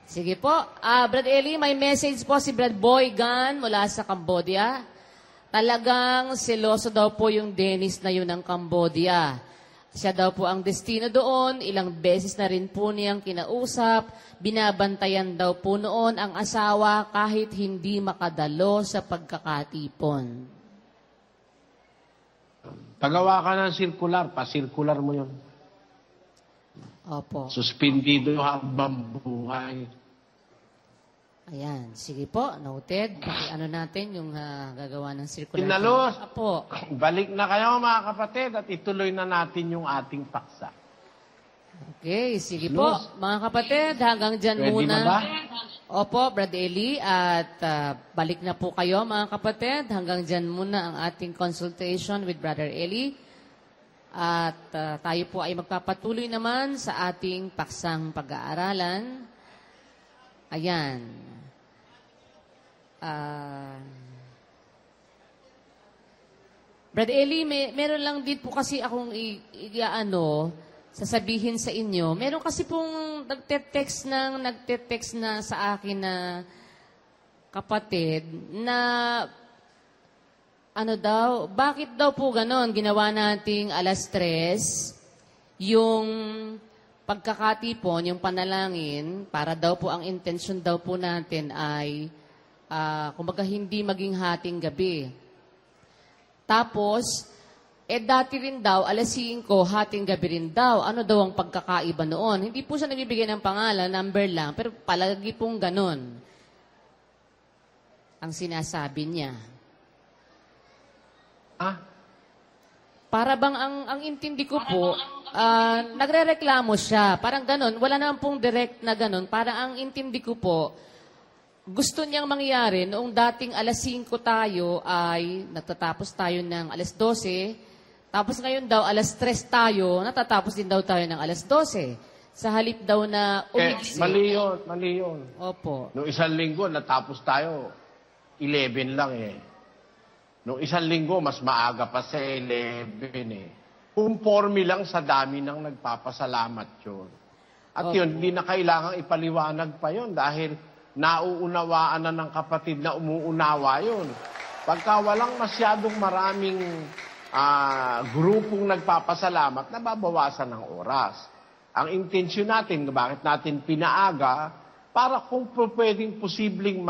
Sige po. Brad Eli, may message po si Brad Boy Gan mula sa Cambodia. Talagang seloso daw po yung Dennis na yun ng Cambodia. Siya daw po ang destino doon. Ilang beses na rin po niyang kinausap. Binabantayan daw po noon ang asawa kahit hindi makadalo sa pagkakatipon. Pagawa ka ng circular, pa-circular mo yun. Opo. Suspendido habang buhay. Ayan. Sige po. Noted. Ano natin yung gagawa ng circular. Pinalos. Opo. Balik na kayo mga kapatid at ituloy na natin yung ating paksa. Okay. Sige po. Mga kapatid, hanggang dyan Ready muna. na ba? Opo, Brad Eli. At balik na po kayo mga kapatid. Hanggang dyan muna ang ating consultation with Brother Eli. At tayo po ay magpapatuloy naman sa ating paksang pag-aaralan. Ayan. Brad Eli, meron lang din po kasi akong sasabihin sa inyo. Meron kasi pong nagte-text na sa akin na kapatid na bakit daw po ganon? Ginawa nating 3:00 yung pagkakatipon, yung panalangin, para daw po ang intensyon daw po natin ay kumbaga hindi maging hating gabi. Tapos, dati rin daw, 5:00, hating gabi rin daw. Ano daw ang pagkakaiba noon? Hindi po siya nagbibigay ng pangalan, number lang, pero palagi pong ganon ang sinasabi niya. Para bang ang intindi ko po, nagrereklamo siya. Parang ganon. Wala naman pong direct na ganon. Parang ang intindi ko po, gusto niyang mangyari noong dating 5:00 tayo ay natatapos tayo ng 12:00. Tapos ngayon daw 3:00 tayo, natatapos din daw tayo ng 12:00. Sa halip daw na umigsi. Mali yun. Opo. Noong 1 linggo, natapos tayo, 11 lang eh. Noong 1 linggo, mas maaga pa sa 11 eh. Conforme lang sa dami ng nagpapasalamat yun. At yun, hindi na kailangang ipaliwanag pa yun dahil nauunawaan na ng kapatid na umuunawa yun. Pagka walang masyadong maraming grupong nagpapasalamat, nababawasan ng oras. Ang intensyon natin, bakit natin pinaaga, para kung pwedeng posibleng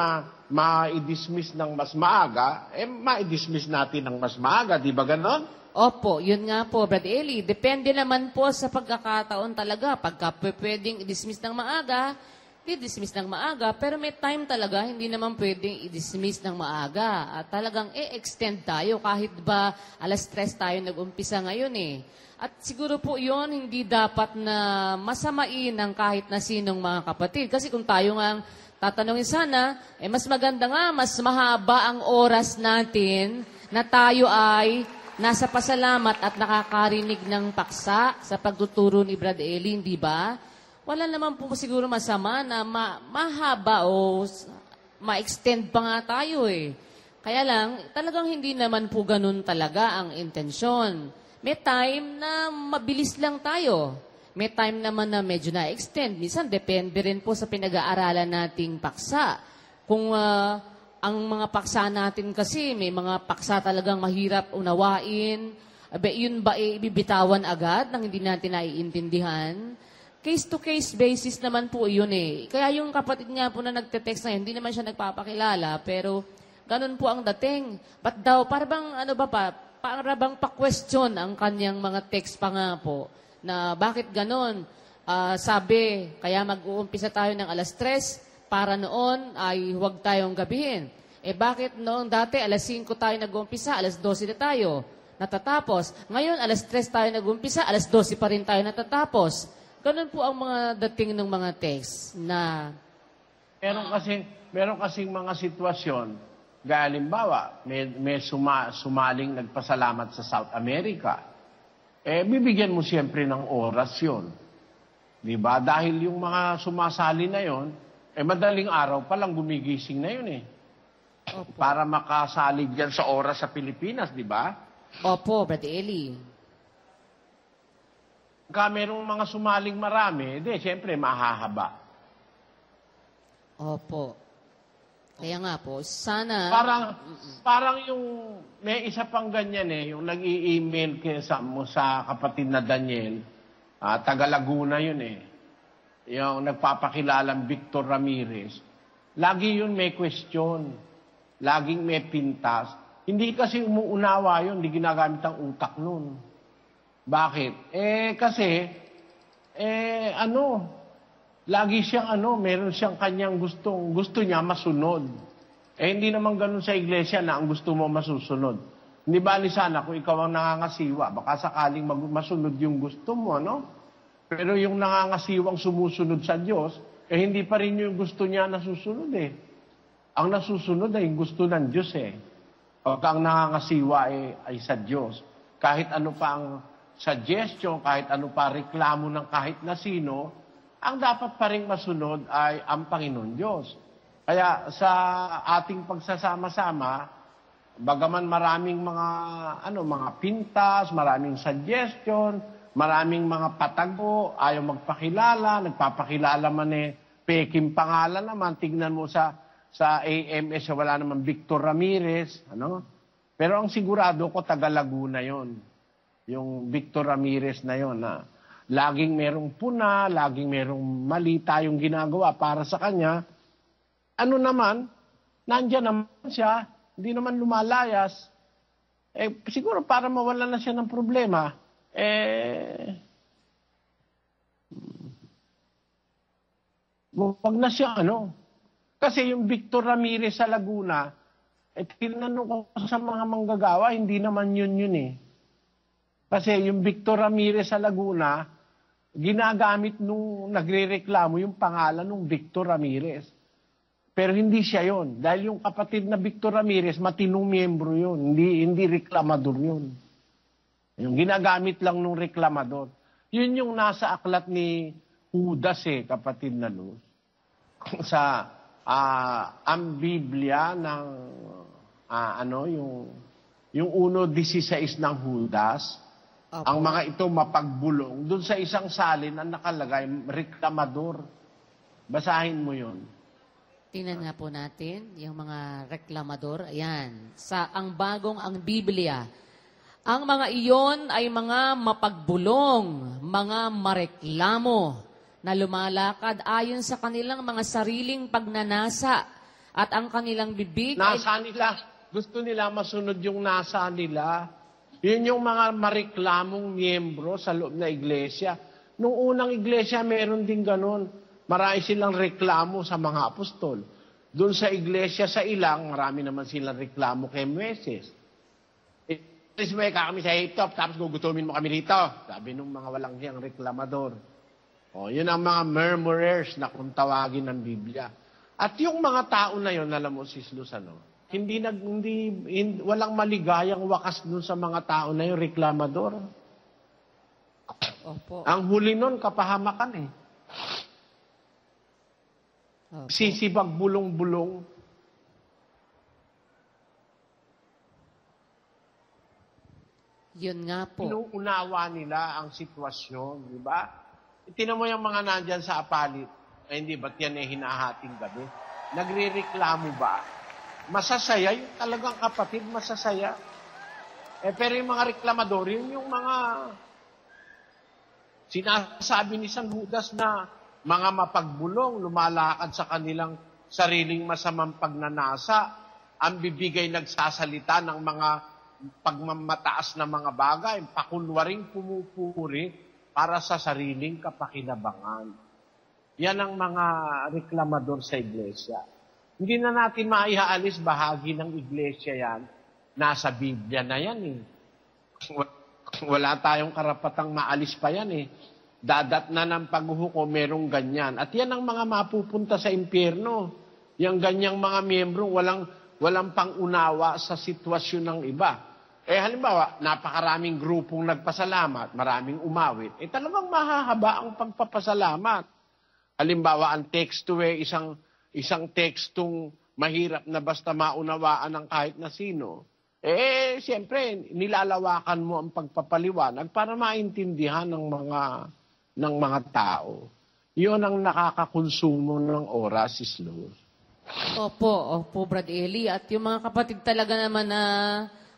ma-dismiss ng mas maaga, ma-dismiss natin ng mas maaga, di ba ganon? Opo, yun nga po, Brad Eli. Depende naman po sa pagkakataon talaga. Pagka pwedeng i-dismiss ng maaga, i-dismiss ng maaga. Pero may time talaga, hindi naman pwedeng i-dismiss ng maaga. At talagang extend tayo kahit ba 3:00 tayo nag-umpisa ngayon eh. At siguro po yun, hindi dapat na masamain ng kahit na sinong mga kapatid. Kasi kung tayo nga tatanungin sana, mas maganda nga, mas mahaba ang oras natin na tayo ay nasa pasalamat at nakakarinig ng paksa sa pagtuturo ni Brad Eli, di ba? Wala naman po siguro masama na mahaba o ma-extend pa nga tayo eh. Kaya lang, talagang hindi naman po ganun talaga ang intensyon. May time na mabilis lang tayo. May time naman na medyo na-extend. Minsan, depende rin po sa pinag-aaralan nating paksa. Kung ang mga paksa natin kasi, may mga paksa talagang mahirap unawain. Yun ba ibibitawan agad nang hindi natin naiintindihan? Case-to-case basis naman po yun eh. Kaya yung kapatid niya po na nagte-text na yun, hindi naman siya nagpapakilala, pero ganun po ang dating. Ba't daw, parang para bang pa-question ang kanyang mga text pa nga po, na bakit ganon? Sabi, kaya mag-uumpisa tayo ng 3:00, para noon ay huwag tayong gabihin. Bakit noong dati 5:00 tayo nag-uumpisa, 12:00 na tayo natatapos. Ngayon, 3:00 tayo nag-uumpisa, 12:00 pa rin tayo natatapos. Ganon po ang mga dating ng mga text na... Meron kasing mga sitwasyon. Gaya halimbawa, may sumaling nagpasalamat sa South America. Bibigyan mo siyempre ng oras yun. Diba? Dahil yung mga sumasali na yun, madaling araw pa lang gumigising na yun eh. Opo. Para makasalig dyan sa oras sa Pilipinas, di ba? Opo, Brad Eli. Kaya merong mga sumaling marami, siyempre mahahaba. Opo. Kaya nga po, sana... Parang yung, may isa pang ganyan yung nag-i-email mo sa kapatid na Daniel, taga Laguna yun yung nagpapakilalang Victor Ramirez. Lagi yun may question. Laging may pintas. Hindi kasi umuunawa yun, hindi ginagamit ang utak nun. Bakit? Kasi, lagi siyang meron siyang kanyang gusto niya masunod. Hindi naman ganun sa iglesia na ang gusto mo masusunod. Hindi bali sana kung ikaw ang nangangasiwa, baka sakaling masunod yung gusto mo, Pero yung nangangasiwang sumusunod sa Diyos, hindi pa rin yung gusto niya nasusunod Ang nasusunod ay yung gusto ng Diyos Pag ang nangangasiwa ay sa Diyos. Kahit ano pa ang suggestion, kahit ano pa reklamo ng kahit na sino, ang dapat pa rin masunod ay ang Panginoon Diyos. Kaya sa ating pagsasama-sama, bagaman maraming mga pintas, maraming suggestion, maraming mga patago, ayaw magpakilala, nagpapakilala man peking pangalan naman, tignan mo sa AMS, wala naman Victor Ramirez, Pero ang sigurado ko, taga Laguna yon, yung Victor Ramirez na yon, laging merong puna, laging merong mali tayong ginagawa para sa kanya. Nandiyan naman siya, hindi naman lumalayas. Siguro para mawala na siya ng problema, wag na siya Kasi yung Victor Ramirez sa Laguna, tinanong ko sa mga manggagawa, hindi naman yun Kasi yung Victor Ramirez sa Laguna, ginagamit nung nagrereklamo yung pangalan ng Victor Ramirez. Pero hindi siya yon. Dahil yung kapatid na Victor Ramirez, matinong miyembro yun. Hindi reklamador yun. Yung ginagamit lang nung reklamador. Yun yung nasa aklat ni Judas kapatid na Luz. Sa ang Biblia ng yung 1:16 ng Judas, ang mga ito mapagbulong. Doon sa isang salin ang nakalagay, reklamador. Basahin mo yun. Tingnan nga po natin yung mga reklamador. Ayan. Ang Biblia. Ang mga iyon ay mga mapagbulong, mga mareklamo, na lumalakad ayon sa kanilang mga sariling pagnanasa at ang kanilang bibig nasa nila. Gusto nila masunod yung nasa nila. Yun yung mga mareklamong miyembro sa loob na iglesia. Nung unang iglesia, meron din ganun. Marami silang reklamo sa mga apostol. Doon sa iglesia sa ilang, marami naman silang reklamo kay Moises. May kami sa hilltop, tapos gugutumin mo kami rito. Sabi nung mga walang siyang reklamador. Yun ang mga murmurers na kung tawagin ng Biblia. At yung mga tao na yun, alam mo, Sis Luz, walang maligayang wakas dun sa mga tao na yung reklamador. Opo. Ang huli nun, kapahamakan Opo. Sisibag bulong-bulong. Yun nga po. Inuunawa nila ang sitwasyon, di ba? Tinan mo yung mga nandyan sa apalit. Hindi, ba't yan hinahating gabi? Nagre-reklamo ba? Masasaya, yung talagang kapatid, masasaya. Pero yung mga reklamador, yung mga sinasabi ni San Judas na mga mapagbulong, lumalakad sa kanilang sariling masamang pagnanasa, ang bibigay nagsasalita ng mga pagmamataas na mga bagay, pakunwaring pumupuri para sa sariling kapakinabangan. Yan ang mga reklamador sa iglesia. Hindi na natin maihaalis, bahagi ng iglesia yan. Nasa Biblia na yan Wala tayong karapatang maalis pa yan Dadat na ng paghuhukom, merong ganyan. At yan ang mga mapupunta sa impyerno. Yang ganyang mga miyembro, walang pangunawa sa sitwasyon ng iba. Halimbawa, napakaraming grupong nagpasalamat, maraming umawit. Talagang mahahaba ang pagpapasalamat. Halimbawa, ang teksto isang tekstong mahirap na basta maunawaan ng kahit na sino. Siyempre, nilalawakan mo ang pagpapaliwanag para maintindihan ng mga tao. Yun ang nakakakonsumo ng oras, Sis Luz. Opo, Brad Eli. At yung mga kapatid talaga naman na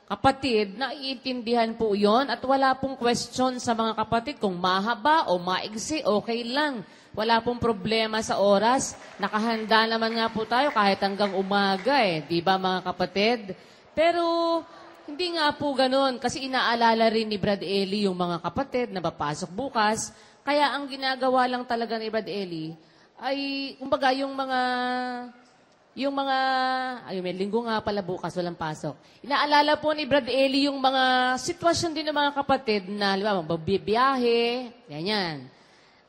kapatid, naiintindihan po yon at wala pong question sa mga kapatid kung mahaba o maigsi, okay lang. Wala pong problema sa oras. Nakahanda naman nga po tayo kahit hanggang umaga di ba mga kapatid? Pero hindi nga po ganun kasi inaalala rin ni Brad Eli yung mga kapatid na papasok bukas. Kaya ang ginagawa lang talaga ni Brad Eli ay, kumbaga, may linggo nga pala bukas, walang pasok. Inaalala po ni Brad Eli yung mga sitwasyon din ng mga kapatid na, halimbawa, magbibiyahe, ganyan.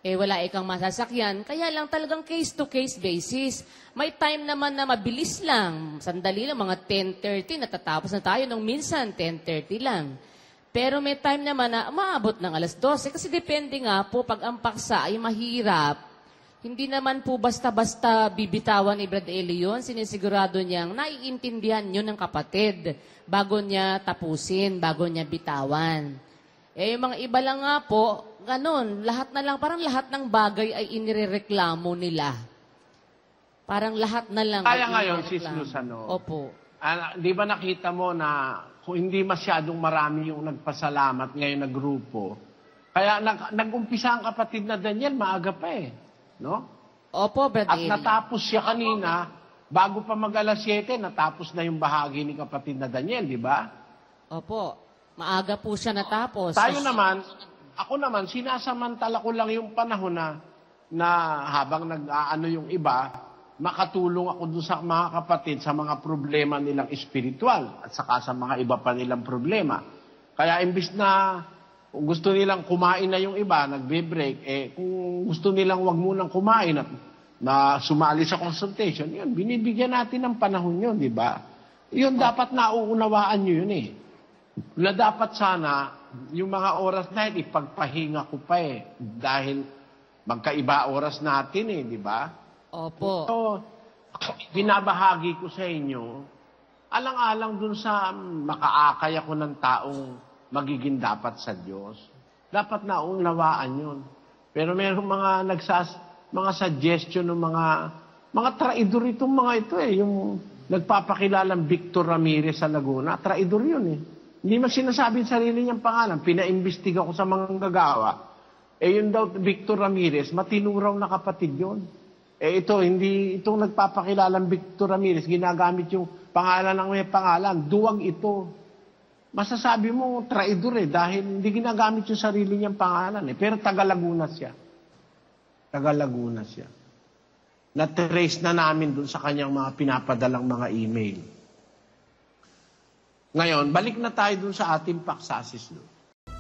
Wala ikang masasakyan. Kaya lang talagang case-to-case basis. May time naman na mabilis lang. Sandali lang, mga 10:30, natatapos na tayo. Nung minsan, 10:30 lang. Pero may time naman na maabot ng alas 12. Kasi depende nga po, pag ang paksa ay mahirap, hindi naman po basta-basta bibitawan ni Brad Eli yun. Sinisigurado niyang naiintindihan yun ng kapatid bago niya tapusin, bago niya bitawan. Yung mga iba lang nga po, ganun, lahat na lang, parang lahat ng bagay ay inirereklamo nila. Parang lahat na lang. Kaya ngayon, Sis Luz, Opo. Di ba nakita mo na kung hindi masyadong marami yung nagpasalamat ngayon na grupo, kaya nag-umpisa ang kapatid na Daniel, maaga pa no? Opo, Brad At Eli. natapos siya kanina, bago pa mag-alas 7, natapos na yung bahagi ni kapatid na Daniel, di ba? Opo. Maaga po siya natapos. Ako naman, sinasamantala ko lang yung panahon na habang nag-aano yung iba, makatulong ako dun sa mga kapatid sa mga problema nilang espiritual at saka sa mga iba pa nilang problema. Kaya imbis na kung gusto nilang kumain na yung iba, nagbe-break, kung gusto nilang wag munang kumain at na sumali sa consultation, yun, binibigyan natin ng panahon yun, di ba? Yun, dapat nauunawaan nyo yun na dapat sana, yung mga oras na yun, ipagpahinga ko pa dahil magkaiba oras natin di ba? Opo. So, binabahagi ko sa inyo, alang-alang dun sa makaakay ako ng taong magiging dapat sa Diyos. Dapat naunawaan yun. Pero mayroong mga suggestion ng mga traidor itong mga ito yung nagpapakilalang Victor Ramirez sa Laguna. Traidor yun Hindi man sinasabi sarili niyang pangalan. Pinaimbestiga ko sa mga gagawa. Yun daw, Victor Ramirez, matinuraw na kapatid yun. Itong nagpapakilalang Victor Ramirez, ginagamit yung pangalan ng may pangalan. Duwag ito. Masasabi mo, traidor dahil hindi ginagamit yung sarili niyang pangalan Pero taga-Laguna siya. Taga-Laguna siya. Na-trace na namin dun sa kanyang mga pinapadalang mga email. Ngayon, balik na tayo dun sa ating paksa, Sis Luz.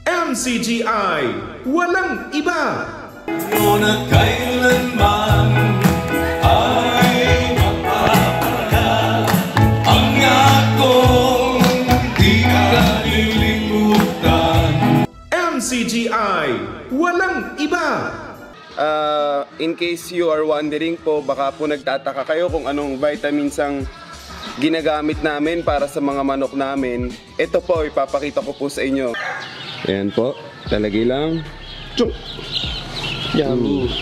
MCGI, walang iba. Noon at kailanman ay mapapala ang akong di kalilimutan. MCGI, walang iba. In case you are wondering po, baka po nagtataka kayo kung anong vitamins ang ginagamit namin para sa mga manok namin. Ito po, ipapakita ko po sa inyo. Ayan po, talagay lang. Chuk! Yummy!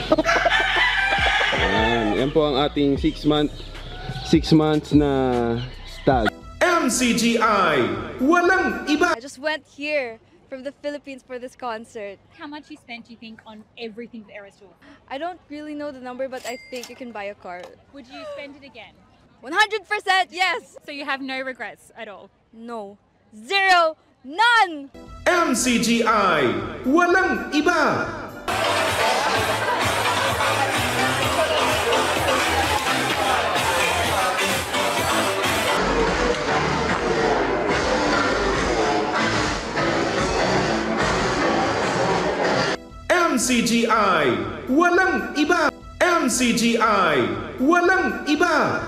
Ayan po ang ating 6 months na stag. MCGI, walang iba. I just went here from the Philippines for this concert. How much you spent, you think, on everything the Eras Tour? I don't really know the number, but I think you can buy a car. Would you spend it again? 100% yes! So you have no regrets at all? No. Zero. None! MCGI, walang iba. MCGI, walang iba. MCGI, walang iba.